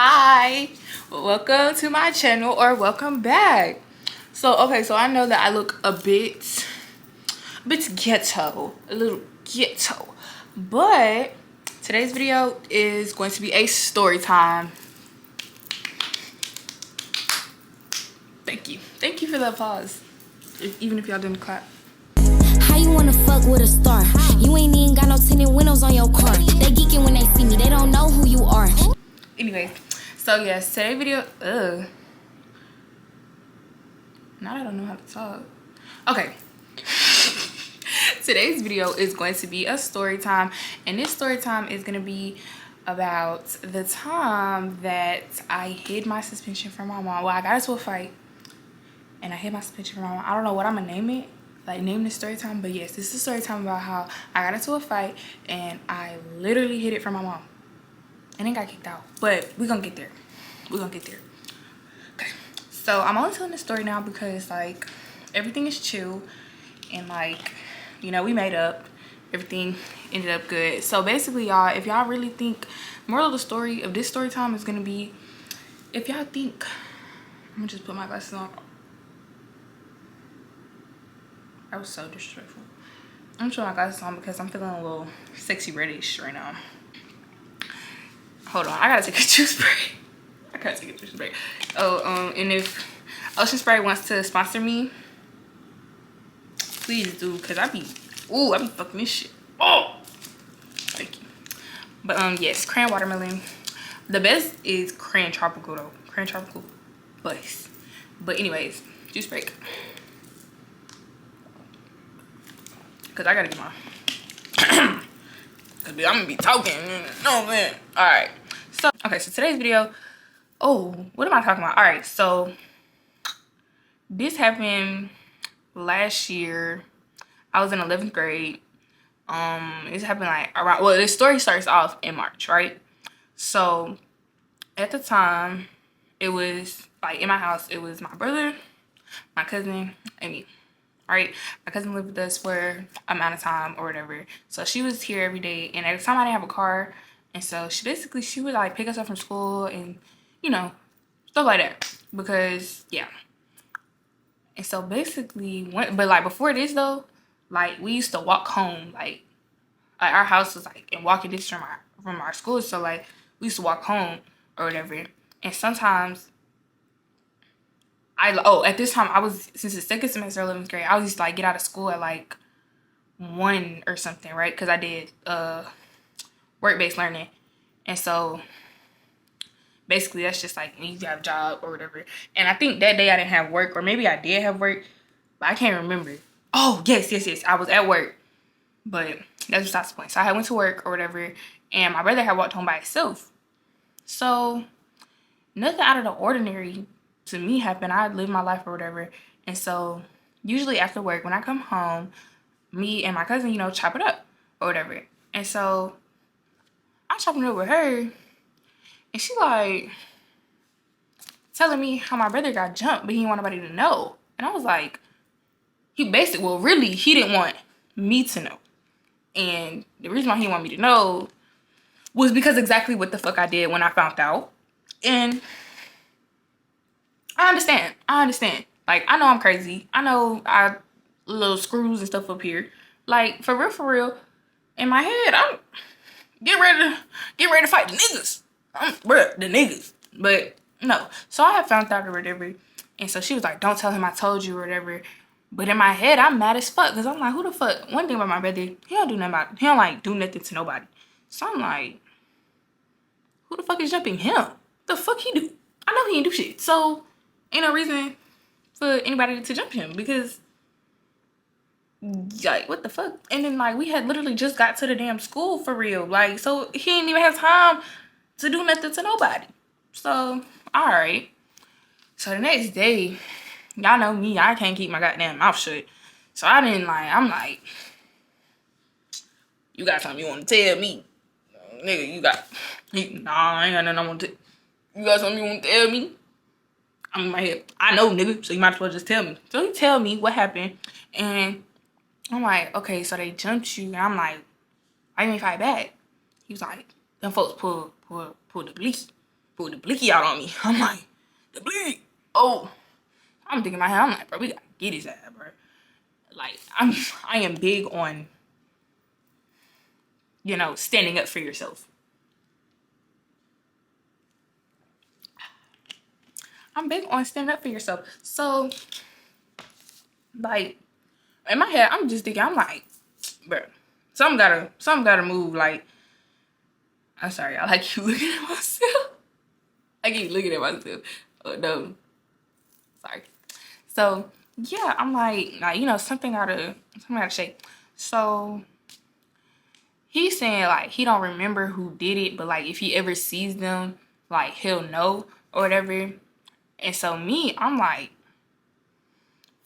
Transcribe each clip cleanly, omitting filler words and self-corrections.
Hi, welcome to my channel, or welcome back. So I know that I look a bit ghetto, a little ghetto, but today's video is going to be a story time. Thank you for the applause, even if y'all didn't clap. How you wanna fuck with a star? You ain't even got no tinted windows on your car. They geeking when they see me, they don't know who you are. Anyways, so yes, today's video, now I don't know how to talk. Okay. Today's video is going to be a story time, and this story time is going to be about the time that I hid my suspension from my mom. Well, I got into a fight, and I hid my suspension from my mom. I don't know what I'm going to name it, like name this story time, but yes, this is a story time about how I got into a fight, and I literally hid it from my mom. And then got kicked out, but we're gonna get there. Okay, so I'm only telling this story now because like everything is chill, and like, you know, we made up, everything ended up good. So basically, y'all, if y'all really think, moral of the story of this story time is gonna be, if y'all think, I'm gonna just put my glasses on. That was so disrespectful. I'm gonna put my glasses on because I'm feeling a little sexy reddish right now. Hold on, I gotta take a juice break. Oh, and if Ocean Spray wants to sponsor me, please do, because I be fucking this shit. Oh, thank you. But yes, cran watermelon. The best is cran tropical though. Cran tropical bust. But anyways, juice break. Because I gotta get my I'm gonna be talking. No man. Alright. So today's video. Oh, what am I talking about? Alright, so this happened last year. I was in 11th grade. This happened like around, well, this story starts off in March, right? So at the time, it was like in my house, it was my brother, my cousin, and me. Right, my cousin lived with us for an amount of time or whatever, so she was here every day. And at the time I didn't have a car, and so she would like pick us up from school and, you know, stuff like that, because yeah. And so basically, but like before this though, like we used to walk home, like our house was like in walking distance from our school, so like we used to walk home or whatever. And sometimes at this time, I was, since the second semester of 11th grade, I was used to like get out of school at like 1 or something, right? Because I did work-based learning. And so basically that's just like when you have a job or whatever. And I think that day I didn't have work, or maybe I did have work, but I can't remember. Oh, yes. I was at work, but that's besides the point. So I went to work or whatever, and my brother had walked home by himself. So nothing out of the ordinary to me happened. I lived my life or whatever. And so usually after work, when I come home, me and my cousin, you know, chop it up or whatever. And so I'm chopping it up with her, and she like telling me how my brother got jumped, but he didn't want nobody to know. And I was like, he didn't want me to know. And the reason why he didn't want me to know was because exactly what the fuck I did when I found out. And I understand. Like, I know I'm crazy. I know I little screws and stuff up here. Like, for real. In my head, I'm get ready to fight the niggas. The niggas. But no. So I had found out or whatever. And so she was like, don't tell him I told you or whatever. But in my head, I'm mad as fuck. Because I'm like, who the fuck? One thing about my brother, he don't like do nothing to nobody. So I'm like, who the fuck is jumping him? The fuck he do? I know he ain't do shit. So ain't no reason for anybody to jump him, because like, what the fuck? And then like we had literally just got to the damn school for real. Like, so he didn't even have time to do nothing to nobody. So alright. So the next day, y'all know me, I can't keep my goddamn mouth shut. So I'm like, you got something you want to tell me? Nigga, nah, I ain't got nothing I want to tell. You got something you want to tell me? I'm in my head, I know, nigga, so you might as well just tell me. So he tell me what happened, and I'm like, okay, so they jumped you, and I'm like, why you ain't fight back? He was like, them folks pulled the police. pulled the blicky out on me. I'm like, the blick. Oh, I'm thinking in my head, I'm like, bro, we gotta get his ass, bro. Like, I am big on, you know, standing up for yourself. I'm big on standing up for yourself. So, like, in my head, I'm just thinking, I'm like, bro, something gotta move. Like, I'm sorry, I like you looking at myself. I keep looking at myself. Oh no, sorry. So yeah, I'm like, you know, something gotta shake. So he's saying like he don't remember who did it, but like if he ever sees them, like he'll know or whatever. And so me, I'm like,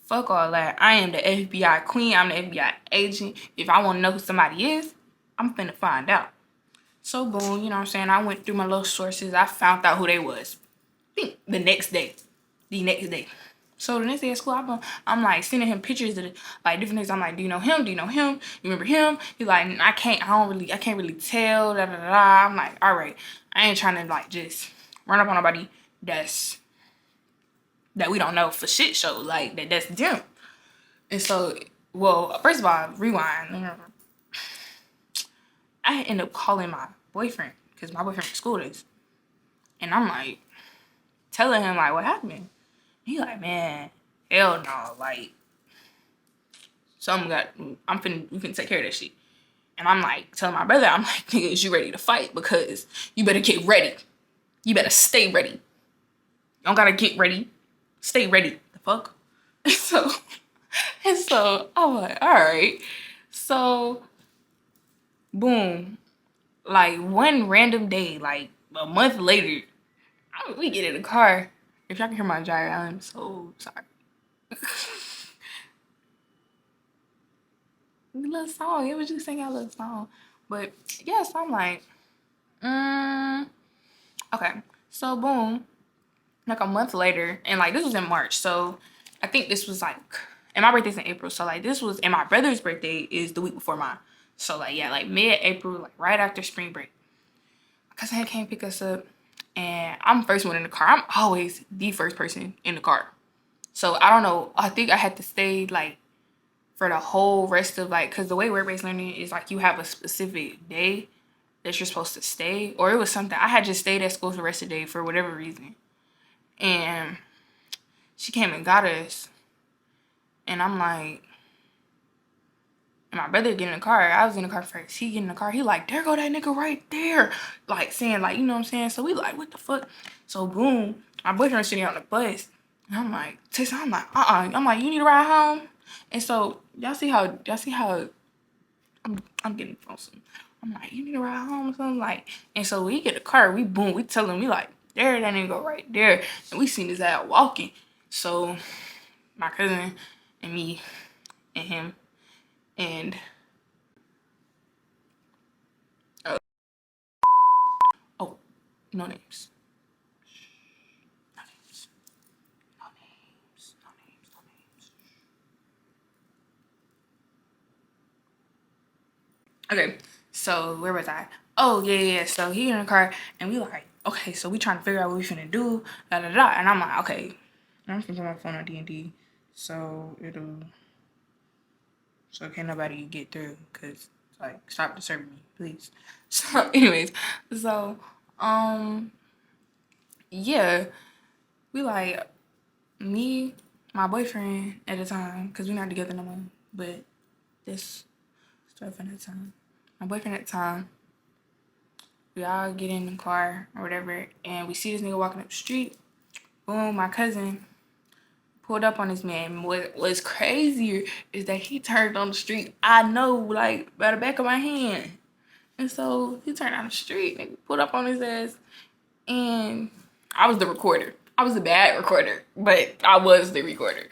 fuck all that. I am the FBI queen. I'm the FBI agent. If I want to know who somebody is, I'm finna find out. So boom, you know what I'm saying? I went through my little sources. I found out who they was. The next day. So the next day at school, I'm like sending him pictures of like different things. I'm like, do you know him? Do you know him? You remember him? He's like, I can't really tell. Da da da. I'm like, all right, I ain't trying to like just run up on nobody that we don't know for shit show. Like that's them. And so, well, first of all, rewind. I ended up calling my boyfriend because my boyfriend in school is, and I'm like telling him like what happened. He like, man, hell no, like we finna take care of that shit. And I'm like telling my brother, I'm like, nigga, is you ready to fight? Because you better get ready. You better stay ready. You don't gotta get ready. Stay ready. The fuck? And so I'm like, all right. So boom. Like one random day, like a month later, we get in the car. If y'all can hear my gyre, I'm so sorry. Little song. It was just singing a little song. But yes, I'm like, okay. So boom. Like a month later, and like this was in March, so I think this was like, and my birthday's in April, so like this was, and my brother's birthday is the week before mine. So like yeah, like mid-April, like right after spring break. My cousin came pick us up, and I'm the first one in the car. I'm always the first person in the car. So I don't know. I think I had to stay like for the whole rest of like, because the way work-based learning is like you have a specific day that you're supposed to stay, or it was something. I had just stayed at school for the rest of the day for whatever reason. And she came and got us. And I'm like, and my brother get in the car. I was in the car first. He get in the car. He like, there go that nigga right there. Like saying like, you know what I'm saying? So we like, what the fuck? So boom, my boyfriend sitting on the bus. And I'm like, Tessa, I'm like, I'm like, you need to ride home? And so y'all see how I'm getting some. I'm like, you need to ride home or something? Like, and so we get the car, we tell him, we like, there that nigga right there. And we seen his ass walking. So my cousin and me and him and oh, no names. No names. No names. No names. No names. Okay, so where was I? Oh yeah. So he in the car and we like, okay, so we trying to figure out what we finna do, da da da. And I'm like, okay, I'm just gonna put my phone on D&D, so can't nobody get through, cause like stop disturbing me, please. So anyways, so yeah, we like me, my boyfriend at the time, cause we're not together no more, but this stuff at the time. My boyfriend at the time, we all get in the car or whatever, and we see this nigga walking up the street. Boom, my cousin pulled up on this man. What's crazier is that he turned on the street. I know, like, by the back of my hand. And so he turned on the street and pulled up on his ass. And I was the recorder. I was a bad recorder, but I was the recorder.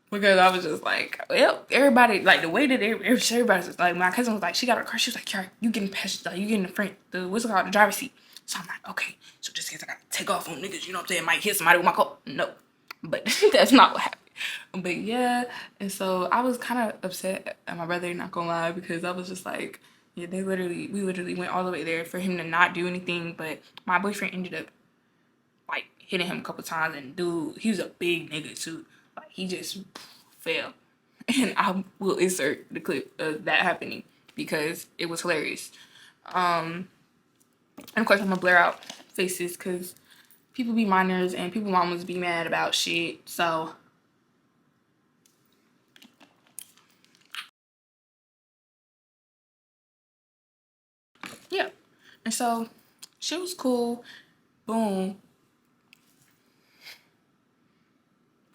Because I was just like, well, everybody, like, the way that everybody's just, like, my cousin was like, she got her car. She was like, Kiara, you getting past, like, you getting in the front, what's it called, the driver's seat. So I'm like, okay, so just in case I gotta take off on niggas, you know what I'm saying, might hit somebody with my car. No. But that's not what happened. But yeah, and so I was kind of upset at my brother, not gonna lie, because I was just like, yeah, we literally went all the way there for him to not do anything. But my boyfriend ended up hitting him a couple times, and dude, he was a big nigga too. Like, he just fell. And I will insert the clip of that happening because it was hilarious. And of course, I'm gonna blur out faces because people be minors and people mamas be mad about shit. So yeah. And so she was cool. Boom.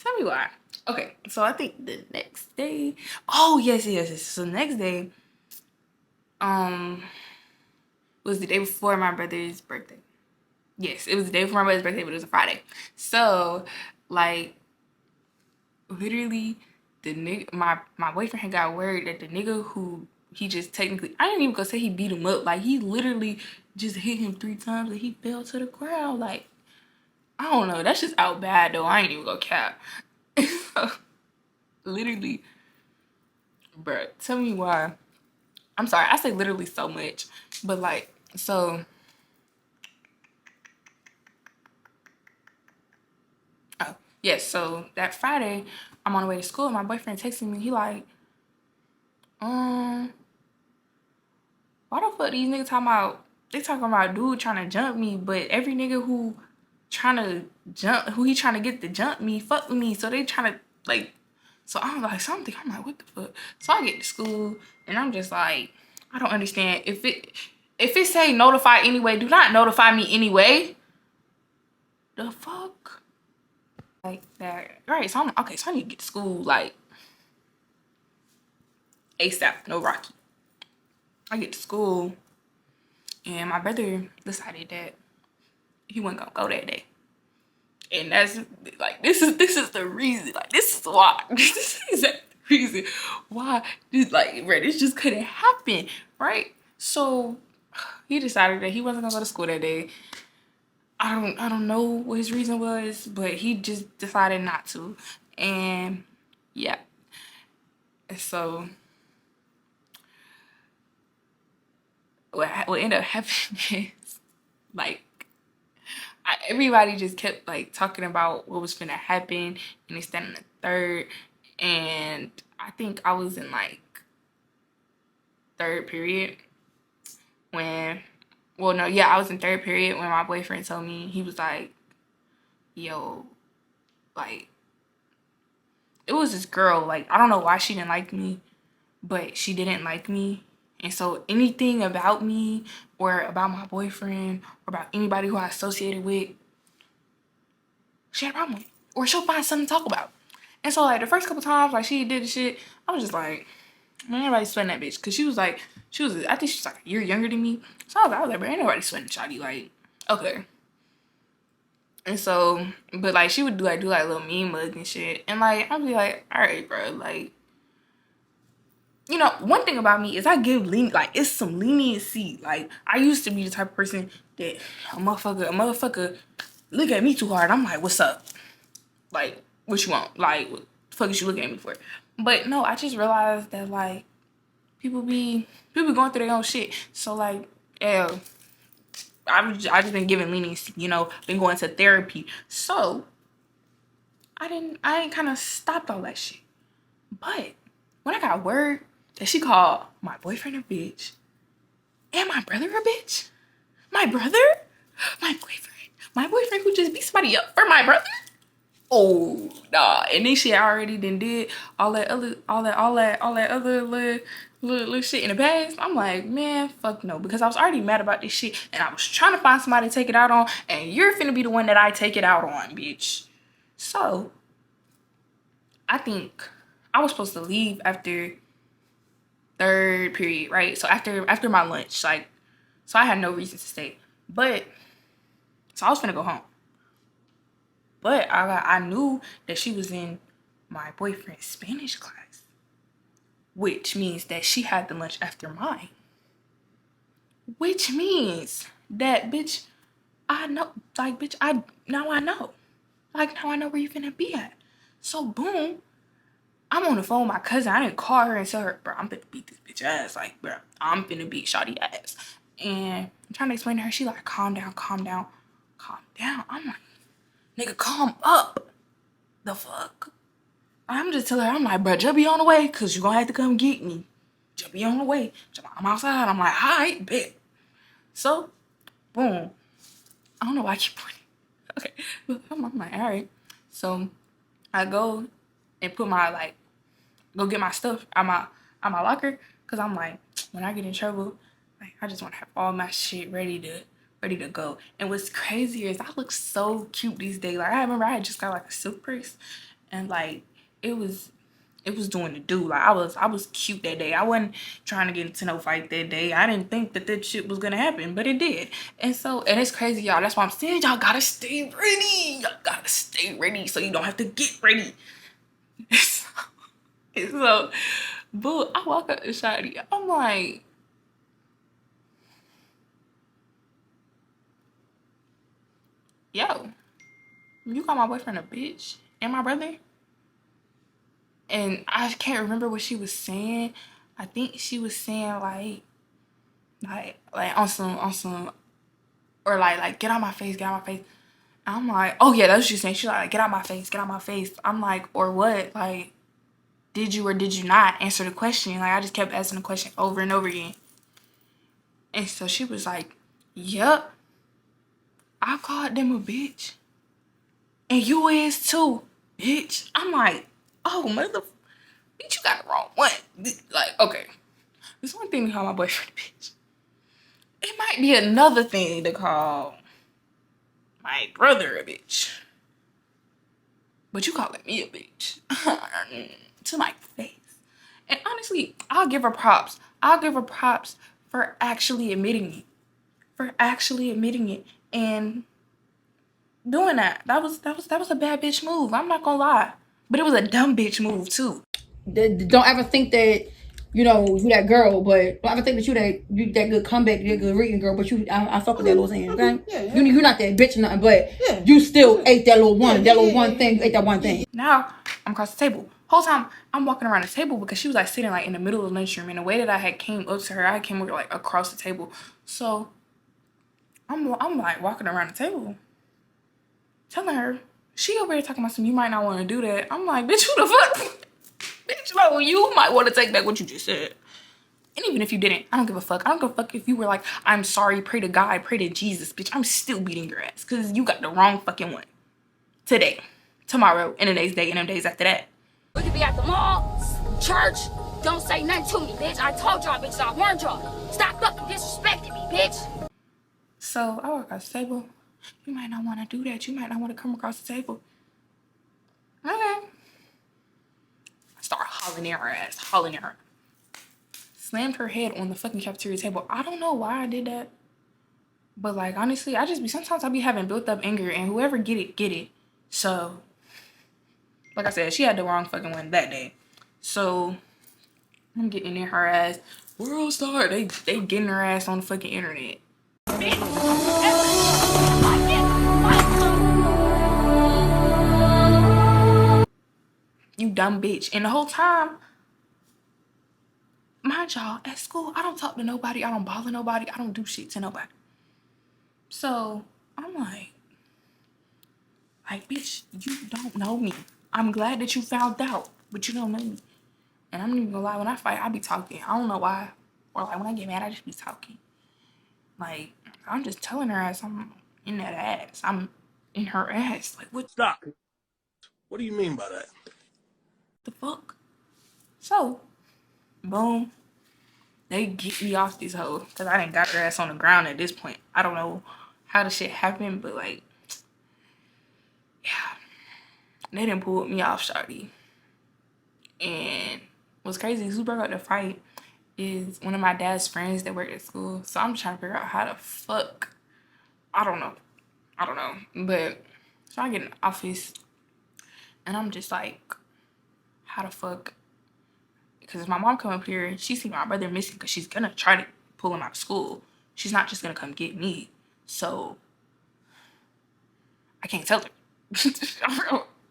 Tell me why. Okay, so I think the next day. Oh yes. So the next day, was the day before my brother's birthday. Yes, it was the day before my brother's birthday, but it was a Friday. So, like, literally, the nigga, my boyfriend had got word that the nigga who he just technically, I didn't even go say he beat him up. Like, he literally just hit him 3 times and he fell to the ground. Like, I don't know. That's just out bad though. I ain't even gonna cap. Literally, bruh, tell me why. I'm sorry, I say literally so much, but like, so. Oh, yes, so that Friday, I'm on the way to school, and my boyfriend texted me. He like, why the fuck these niggas talking about? They talking about dude trying to jump me, but every nigga who trying to jump, who he trying to get to jump me, fuck with me. So they trying to like, so I'm like something. I'm like, what the fuck? So I get to school, and I'm just like, I don't understand. If it say notify anyway, do not notify me anyway. The fuck? Like that, right? So I'm okay. So I need to get to school like ASAP. No Rocky. I get to school, and my brother decided that he wasn't gonna go that day, and that's like this is the reason. Like, this is why. This is the reason why. Like, bro, this just couldn't happen, right? So he decided that he wasn't gonna go to school that day. I don't know what his reason was, but he just decided not to, and yeah. So what ended up happening is, like, everybody just kept like talking about what was gonna happen, and they stand in the third, and I think I was in like third period when, well, no, yeah, I was in third period when my boyfriend told me, he was like, yo, like, it was this girl, like, I don't know why she didn't like me, but she didn't like me. And so anything about me or about my boyfriend or about anybody who I associated with, she had a problem with it. Or she'll find something to talk about. And so, like, the first couple times, like, she did the shit, I was just like, man, ain't nobody sweating that bitch. Because she was, I think she was, like, a year younger than me. So I was like, bro, ain't nobody sweating Shawty. Like, okay. And so, but, like, she would do like little mean mug and shit. And, like, I'd be like, all right, bro, like, you know, one thing about me is I give like, it's some leniency. Like, I used to be the type of person that a motherfucker look at me too hard, I'm like, what's up? Like, what you want? Like, what the fuck is you looking at me for? But no, I just realized that, like, people be going through their own shit. So, like, yeah, I just been giving leniency, you know, been going to therapy. So I ain't kind of stopped all that shit. But when I got word that she called my boyfriend a bitch and my brother a bitch, my boyfriend who just beat somebody up for my brother. Oh nah, and then she already did all that other little shit in the past. I'm like, man, fuck no, because I was already mad about this shit, and I was trying to find somebody to take it out on, and you're finna be the one that I take it out on, bitch. So I think I was supposed to leave after third period, right? So after my lunch, like, so I had no reason to stay, but so I was finna go home. But I knew that she was in my boyfriend's Spanish class, which means that she had the lunch after mine. Which means that, bitch, I know, like, bitch, now I know. Like, now I know where you finna be at. So, boom, I'm on the phone with my cousin. I didn't call her and tell her, bro, I'm finna beat this bitch ass. Like, bro, I'm finna beat Shawty ass. And I'm trying to explain to her, she like, calm down. I'm like, Nigga, come up. The fuck? I'm just telling her, I'm like, bro, just be on the way, cause you gonna have to come get me. Just be on the way. I'm outside. I'm like, all right, bet. So, boom. I don't know why I keep pointing. Okay. I'm like, all right. So, I go and put my, like, go get my stuff out my locker. Cause I'm like, when I get in trouble, like, I just want to have all my shit ready to go. And what's crazy is I look so cute these days. Like, I remember I had just got, like, a silk purse. And, like, it was doing the do. Like, I was cute that day. I wasn't trying to get into no fight that day. I didn't think that shit was gonna happen, but it did. And it's crazy, y'all. That's why I'm saying y'all gotta stay ready. Y'all gotta stay ready so you don't have to get ready. So, boo, I walk up to Shawty. I'm like, yo, you call my boyfriend a bitch and my brother? And I can't remember what she was saying. I think she was saying like on some, or like get out my face, get out my face. I'm like, oh yeah, that's what she's saying. She's like, get out my face, get out my face. I'm like, or what? Like, did you or did you not answer the question? Like, I just kept asking the question over and over again. And so she was like, yup, I called them a bitch. And you is too, bitch. I'm like, oh, bitch, you got the wrong one. Like, okay. It's one thing to call my boyfriend a bitch. It might be another thing to call my brother a bitch. But you calling me a bitch. To my face. And honestly, I'll give her props. I'll give her props for actually admitting it. And doing that. That was a bad bitch move. I'm not gonna lie. But it was a dumb bitch move too. Don't ever think that, you know, you that girl, but don't ever think that you that good comeback, that good reading girl, but I fuck with that little thing, okay? Yeah. You're not that bitch or nothing, but you still ate that little one, thing, you ate that one thing. Now, I'm across the table. Whole time, I'm walking around the table because she was like sitting like in the middle of the lunchroom, and the way that I had came up to her, I came over like across the table. So, I'm like walking around the table, telling her, she over here talking about some, you might not want to do that. I'm like, bitch, who the fuck? Bitch, like, you might want to take back what you just said. And even if you didn't, I don't give a fuck. I don't give a fuck if you were like, I'm sorry, pray to God, pray to Jesus, bitch. I'm still beating your ass because you got the wrong fucking one. Today, tomorrow, and the next day, and the days after that. We could be at the mall, church. Don't say nothing to me, bitch. I told y'all, bitches. I warned y'all. Stop fucking disrespecting me, bitch. So I walk across the table. You might not want to do that. You might not want to come across the table. Okay. I start hollering at her ass, hollering at her. Slammed her head on the fucking cafeteria table. I don't know why I did that. But like, honestly, sometimes I be having built up anger, and whoever get it. So, like I said, she had the wrong fucking one that day. So, I'm getting in her ass. World star. They getting her ass on the fucking internet. You dumb bitch. And the whole time, mind y'all, at school, I don't talk to nobody. I don't bother nobody. I don't do shit to nobody. So, I'm like, bitch, you don't know me. I'm glad that you found out, but you don't know me. And I'm not even gonna lie, when I fight, I be talking. I don't know why. Or like, when I get mad, I just be talking. Like, I'm just telling her ass I'm in that ass. I'm in her ass. Like, what? Stop. What do you mean by that? The fuck? So, boom. They get me off this hoe. Because I done got her ass on the ground at this point. I don't know how the shit happened, but like, yeah. They done pulled me off, shawty. And what's crazy is who broke up the fight is one of my dad's friends that worked at school. So I'm trying to figure out how the fuck. I don't know. But so I get in the office and I'm just like, how the fuck? Because my mom come up here and she see my brother missing because she's gonna try to pull him out of school. She's not just gonna come get me. So I can't tell her.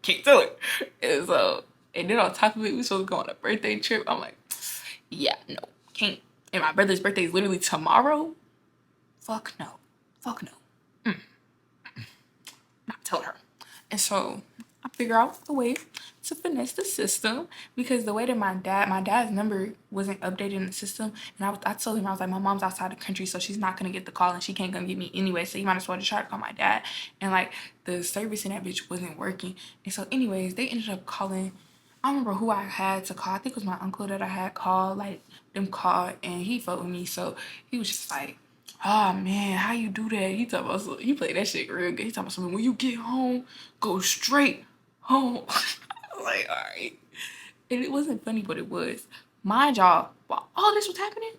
Can't tell her. And then on top of it, we supposed to go on a birthday trip. I'm like, yeah, no, can't. And my brother's birthday is literally tomorrow. Fuck no. Not telling her. And so I figure out a way to finesse the system because the way that my dad's number wasn't updated in the system, and I told him, I was like, my mom's outside the country, so she's not gonna get the call and she can't come get me anyway, so you might as well just try to call my dad. And like the service in that bitch wasn't working. And so anyways, they ended up calling. I don't remember who I had to call. I think it was my uncle that I had called, like them called, and he fucked with me. So he was just like, oh man, how you do that? He talking about so you play that shit real good. He talking about something, when you get home, go straight home. I was like, all right. And it wasn't funny, but it was. Mind y'all, while all this was happening,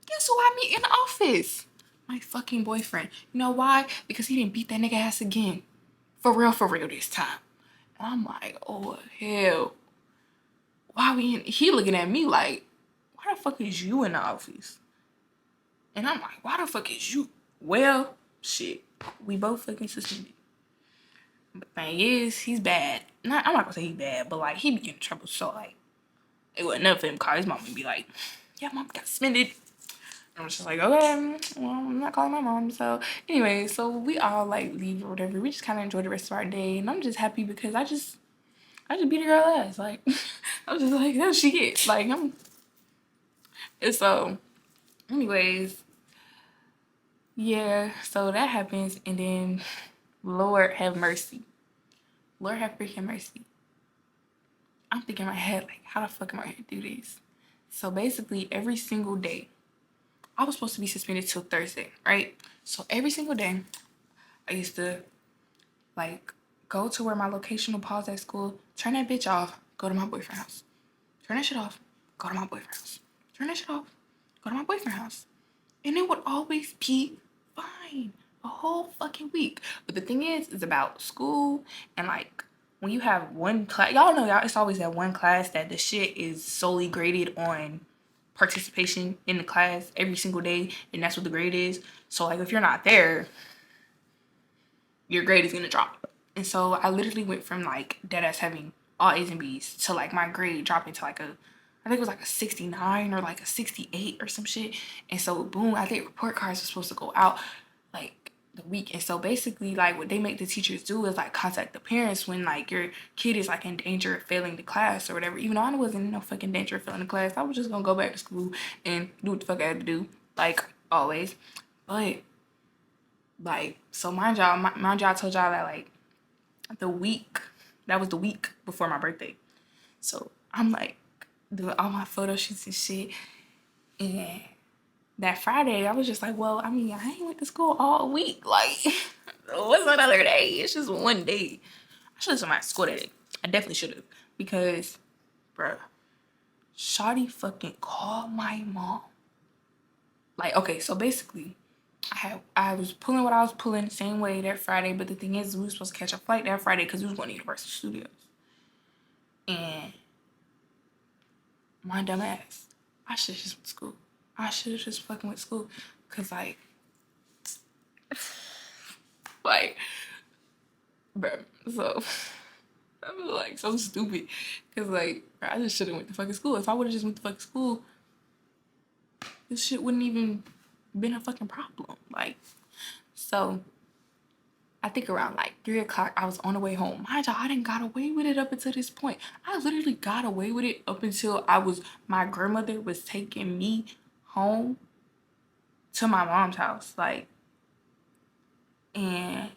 guess who I meet in the office? My fucking boyfriend. You know why? Because he didn't beat that nigga ass again. For real this time. And I'm like, oh hell. Why we in? He looking at me like, why the fuck is you in the office? And I'm like, why the fuck is you? Well, shit, we both fucking suspended. But the thing is, he's bad. I'm not gonna say he's bad, but like, he be getting in trouble. So like, it wasn't enough for him to call his mom and be like, yeah, mom got suspended. And I was just like, okay, well, I'm not calling my mom. So anyway, so we all like leave or whatever. We just kind of enjoy the rest of our day. And I'm just happy because I just beat a girl ass. Like, I was just like, that's what she gets. Like, and so, anyways, yeah, so that happens, and then Lord have mercy. Lord have freaking mercy. I'm thinking in my head, like, how the fuck am I gonna do this? So basically, every single day, I was supposed to be suspended till Thursday, right? So every single day, I used to, like, go to where my locational pause at school, turn that bitch off, go to my boyfriend's house. Turn that shit off, go to my boyfriend's house. Turn that shit off, go to my boyfriend's house. And it would always be fine a whole fucking week. But the thing is, it's about school, and like when you have one class, y'all know it's always that one class that the shit is solely graded on participation in the class every single day, and that's what the grade is. So like if you're not there, your grade is gonna drop. And so I literally went from like deadass having all A's and B's to like my grade dropping to like I think it was like a 69 or like a 68 or some shit. And so boom, I think report cards were supposed to go out like the week. And so basically like what they make the teachers do is like contact the parents when like your kid is like in danger of failing the class or whatever. Even though I wasn't in no fucking danger of failing the class, I was just gonna go back to school and do what the fuck I had to do, like always. But like, so mind y'all, I told y'all that like that was the week before my birthday. So I'm like doing all my photo shoots and shit. And that Friday, I was just like, well, I mean, I ain't went to school all week. Like, what's another day? It's just one day. I should have went to school that day. I definitely should have. Because, bruh, shawty fucking called my mom. Like, okay, so basically, I was pulling what I was pulling the same way that Friday, but the thing is, we were supposed to catch a flight that Friday because we was going to Universal Studios. And my dumb ass, I should have just went to school. I should have just fucking went to school. Because, like, bro, so, I was, like, so stupid. Because, like, bro, I just should have went to fucking school. If I would have just went to fucking school, this shit wouldn't even been a fucking problem. Like, so, I think around, like, 3 o'clock, I was on the way home. Mind y'all, I didn't got away with it up until this point. I literally got away with it up until my grandmother was taking me home to my mom's house. Like, and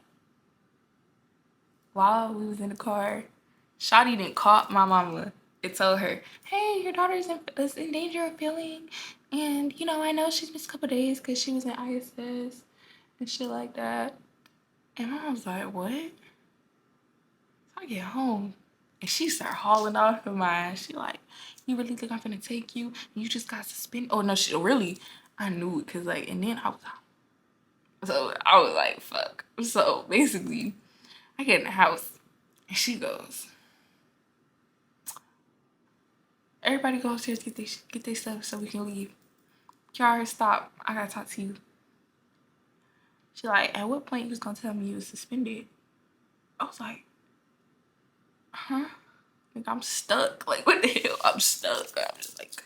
while we was in the car, shawty didn't call my mama and told her, hey, your daughter is in danger of failing. And, you know, I know she's missed a couple days because she was in ISS and shit like that. And mom was like, what? So I get home and she start hauling off of mine. She like, you really think I'm gonna take you? And you just got suspended? Oh no, she really, I knew it, cause like, and then I was like, fuck. So basically, I get in the house and she goes, everybody go upstairs, get their stuff so we can leave. Kiara, stop. I gotta talk to you. She like, at what point you was gonna tell me you was suspended? I was like, huh? Like, I'm stuck. Like, what the hell? I'm stuck. I'm just like,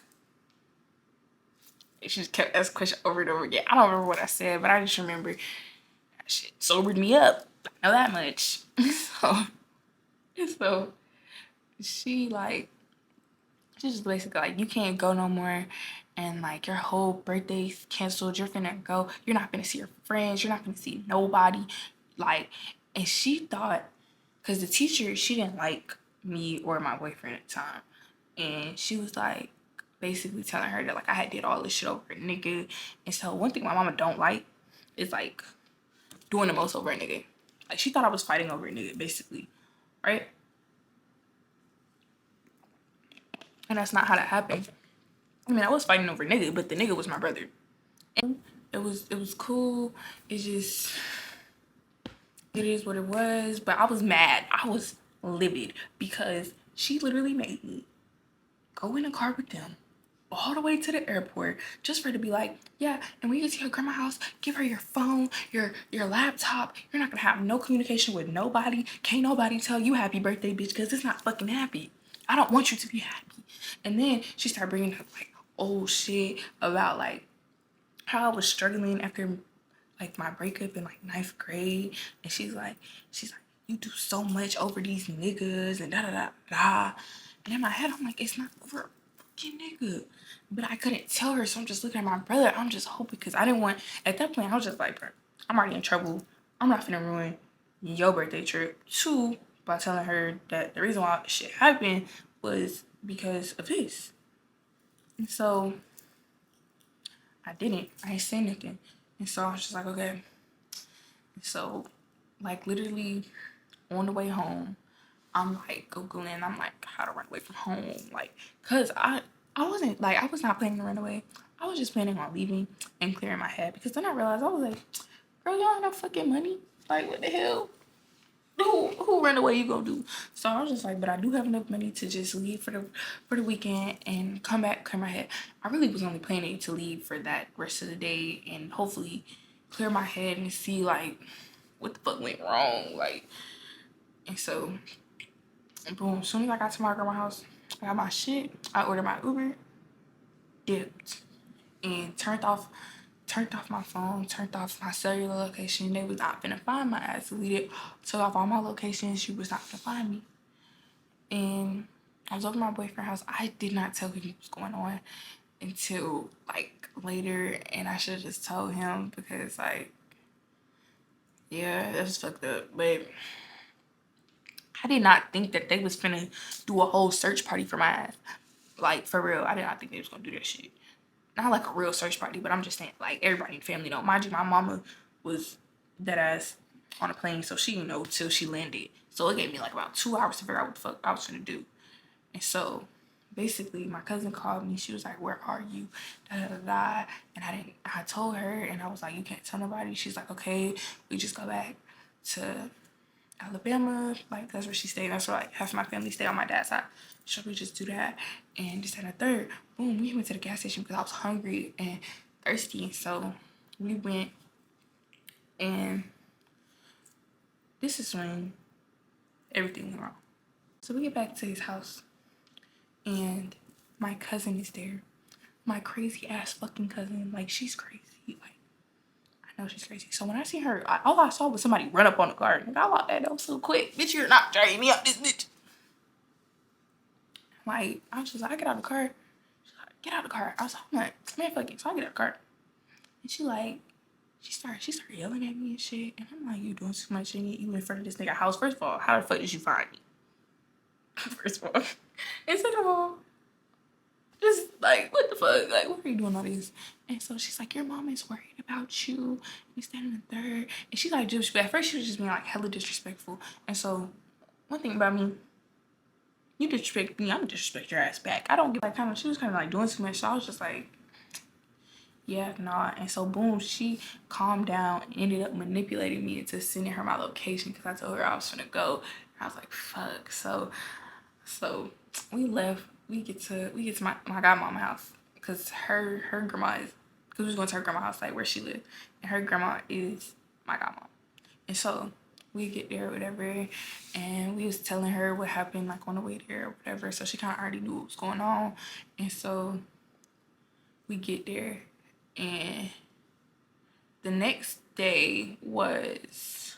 and she just kept asking questions over and over again. I don't remember what I said, but I just remember that shit sobered me up. know that much. So she like, she's just basically like, you can't go no more, and like your whole birthday's canceled. You're finna go. You're not gonna see your friends. You're not gonna see nobody. Like, and she thought, cause the teacher, she didn't like me or my boyfriend at the time, and she was like basically telling her that like I had did all this shit over a nigga. And so one thing my mama don't like is like doing the most over a nigga. Like she thought I was fighting over a nigga basically, right? And that's not how that happened. I mean, I was fighting over a nigga, but the nigga was my brother. And it was cool. It's just, it is what it was. But I was mad. I was livid because she literally made me go in a car with them all the way to the airport just for her to be like, yeah, and when you get to your grandma's house, give her your phone, your laptop. You're not gonna have no communication with nobody. Can't nobody tell you happy birthday, bitch, because it's not fucking happy. I don't want you to be happy. And then she started bringing up like old shit about like how I was struggling after like my breakup in like 9th grade. And she's like, you do so much over these niggas and da da da da. And in my head, I'm like, it's not over a fucking nigga. But I couldn't tell her, so I'm just looking at my brother. I'm just hoping, because I didn't want, at that point, I was just like, bro, I'm already in trouble. I'm not finna ruin your birthday trip too by telling her that the reason why this shit happened was because of this. And so I didn't say nothing. And so I was just like, okay. So like literally on the way home, I'm like Googling, I'm like, how to run away from home. Like, cause I wasn't like, I was not planning to run away. I was just planning on leaving and clearing my head, because then I realized, I was like, girl, y'all have no fucking money. Like, what the hell? Who run away you gonna do? So I was just like, but I do have enough money to just leave for the weekend and come back, clear my head. I really was only planning to leave for that rest of the day and hopefully clear my head and see like what the fuck went wrong. Like, and so boom, as soon as I got to my grandma's house, I got my shit, I ordered my Uber, dipped, and turned off my phone, turned off my cellular location. They was not finna find my ass. Deleted, took off all my locations. She was not finna find me. And I was over at my boyfriend's house. I did not tell him what was going on until like later, and I should have just told him, because like, yeah, that was fucked up. But I did not think that they was finna do a whole search party for my ass. Like, for real, I did not think they was gonna do that shit. Not like a real search party, but I'm just saying, like, everybody in the family know. Mind you, my mama was dead ass on a plane, so she didn't know till she landed. So it gave me like about 2 hours to figure out what the fuck I was gonna do. And so basically my cousin called me. She was like, where are you? Da da da da. And I told her, and I was like, you can't tell nobody. She's like, okay, we just go back to Alabama. Like, that's where she stayed. That's where like half of my family stay on my dad's side. So we just do that. And this and a third, boom, we went to the gas station because I was hungry and thirsty. So we went, and this is when everything went wrong. So we get back to his house, and my cousin is there. My crazy ass fucking cousin. Like, she's crazy. Like, I know she's crazy. So when I see her, all I saw was somebody run up on the car. Like, I locked that door so quick. Bitch, you're not dragging me up this bitch. Like, I was just like, I get out of the car. She's like, get out of the car. I was like, man, fuck it. So I get out of the car. And she started yelling at me and shit. And I'm like, you doing too much, and you in front of this nigga house. First of all, how the fuck did you find me? First of all. And second of all, just like, what the fuck? Like, what are you doing all this? And so she's like, your mom is worried about you. You stand in the third. And she's like, just, at first she was just being like hella disrespectful. And so one thing about me, you disrespect me, I'm gonna disrespect your ass back. I don't get like, she was kind of like doing too much. So I was just like, yeah, nah. And so boom, she calmed down and ended up manipulating me into sending her my location, because I told her I was gonna go. And I was like, fuck. So we left. We get to my godmama house, because her grandma is, because we was going to her grandma's house, like where she lived, and her grandma is my godmama. And so we get there or whatever, and we was telling her what happened like on the way there or whatever, so she kind of already knew what was going on. And so we get there, and the next day was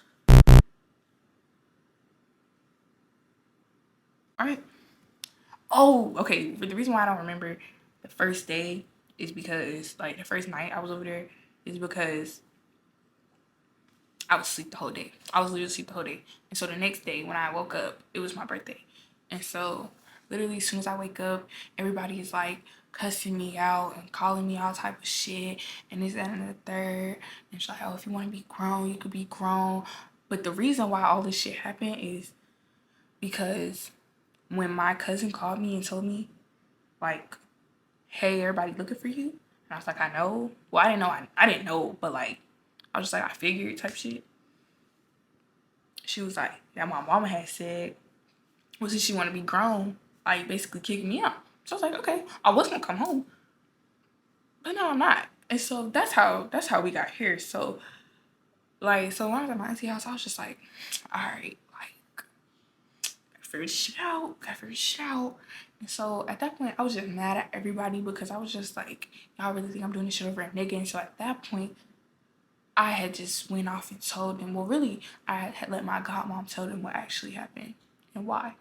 Alright. Oh, okay. The reason why I don't remember the first day is because, like, the first night I was over there is because I was asleep the whole day. I was literally asleep the whole day. And so the next day when I woke up, it was my birthday. And so literally as soon as I wake up, everybody is like cussing me out and calling me all type of shit and this, that, and the third. And it's like, oh, if you want to be grown, you could be grown. But the reason why all this shit happened is because when my cousin called me and told me, like, hey, everybody looking for you. And I was like, I know. Well, I didn't know. I didn't know, but like, I was just like, I figured type shit. She was like, that my mama had said, was that she want to be grown, like basically kicking me out. So I was like, okay, I was gonna come home, but no, I'm not. And so that's how we got here. So like, so when I was at my auntie house, I was just like, all right, like, gotta figure this shit out, And so at that point, I was just mad at everybody because I was just like, y'all really think I'm doing this shit over a nigga? And so at that point, I had just went off and told them, well, really, I had let my godmom tell them what actually happened and why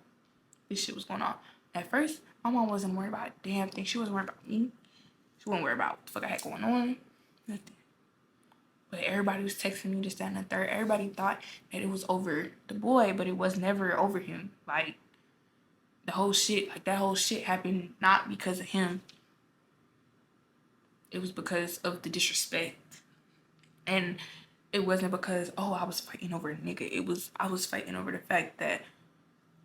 this shit was going on. At first, my mom wasn't worried about a damn thing. She wasn't worried about me. She wasn't worried about what the fuck I had going on. Nothing. But everybody was texting me this, that, and the third. Everybody thought that it was over the boy, but it was never over him. Like, the whole shit, like, that whole shit happened not because of him. It was because of the disrespect. And it wasn't because, oh, I was fighting over a nigga. I was fighting over the fact that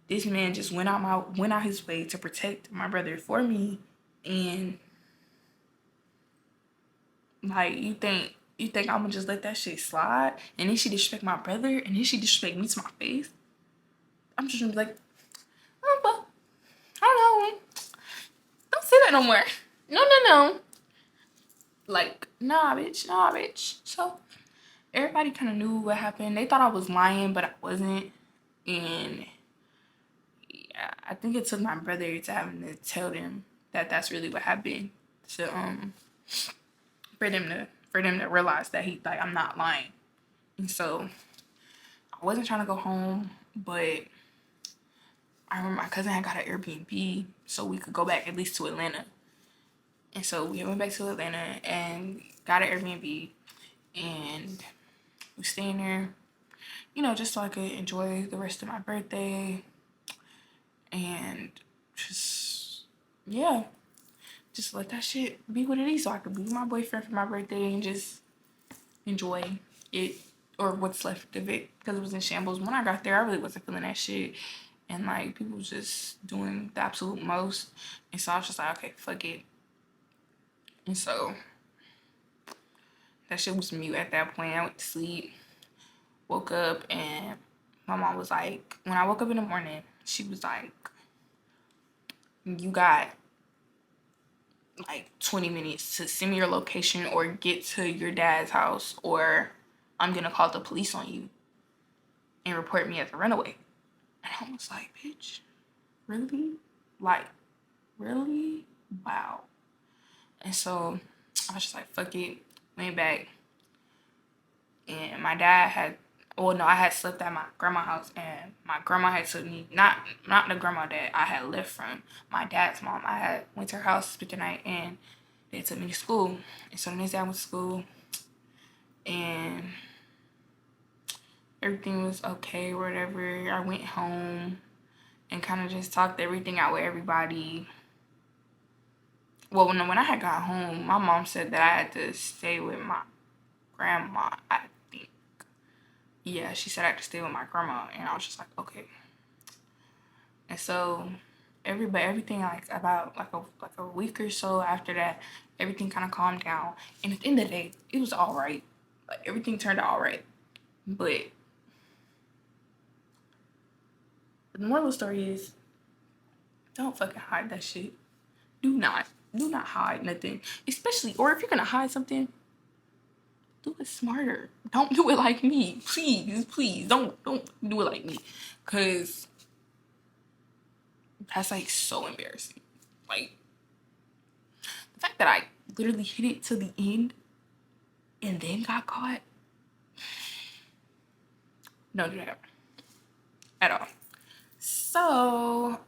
this man just went out his way to protect my brother for me. And like, you think I'm gonna just let that shit slide? And then she disrespect my brother, and then she disrespect me to my face? I'm just gonna be like, oh, well, I don't know. Don't say that no more. No. Like, nah, bitch. So everybody kind of knew what happened. They thought I was lying, but I wasn't. And yeah, I think it took my brother to having to tell them that that's really what happened, to for them to realize that I'm not lying. And so I wasn't trying to go home, but I remember my cousin had got an Airbnb so we could go back at least to Atlanta. And so we went back to Atlanta and got an Airbnb, and we staying there, just so I could enjoy the rest of my birthday. And just, yeah, just let that shit be what it is so I could be with my boyfriend for my birthday and just enjoy it, or what's left of it, because it was in shambles. When I got there, I really wasn't feeling that shit. And like, people was just doing the absolute most. And so I was just like, okay, fuck it. And so that shit was mute at that point. I went to sleep, woke up, and my mom was like, when I woke up in the morning, she was like, you got like 20 minutes to send me your location or get to your dad's house, or I'm gonna call the police on you and report me as a runaway. And I was like, bitch, really? Like, really? Wow. And so I was just like, fuck it. Went back. And my dad had, I had slept at my grandma's house, and my grandma had took me, not the grandma that I had left from, my dad's mom. I had went to her house, spent the night, and they took me to school. And so the next day I went to school, and everything was okay, whatever. I went home and kind of just talked everything out with everybody. Well, when I had got home, my mom said that I had to stay with my grandma, I think. Yeah, she said I had to stay with my grandma, and I was just like, okay. And so everything, like, about like a week or so after that, everything kind of calmed down. And at the end of the day, it was all right. Like, everything turned out all right. But the moral of the story is, don't fucking hide that shit. Do not hide nothing. Especially, or if you're gonna hide something, do it smarter. Don't do it like me. Please. Don't do it like me. Cause that's like so embarrassing. Like, the fact that I literally hit it to the end and then got caught. Don't do that at all. So,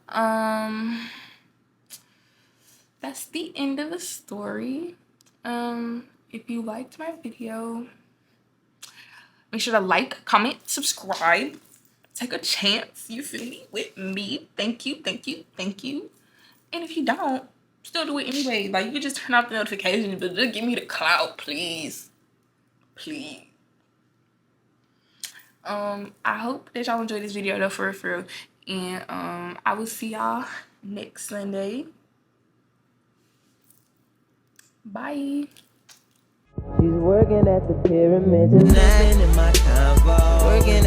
that's the end of the story. If you liked my video, make sure to like, comment, subscribe, take a chance, you feel me, with me. Thank you, thank you, thank you. And if you don't, still do it anyway. Like, you can just turn off the notifications, but just give me the clout, please. Please. I hope that y'all enjoyed this video though, for real. And I will see y'all next Sunday. Bye. She's working at the pyramids and living in my convo. Working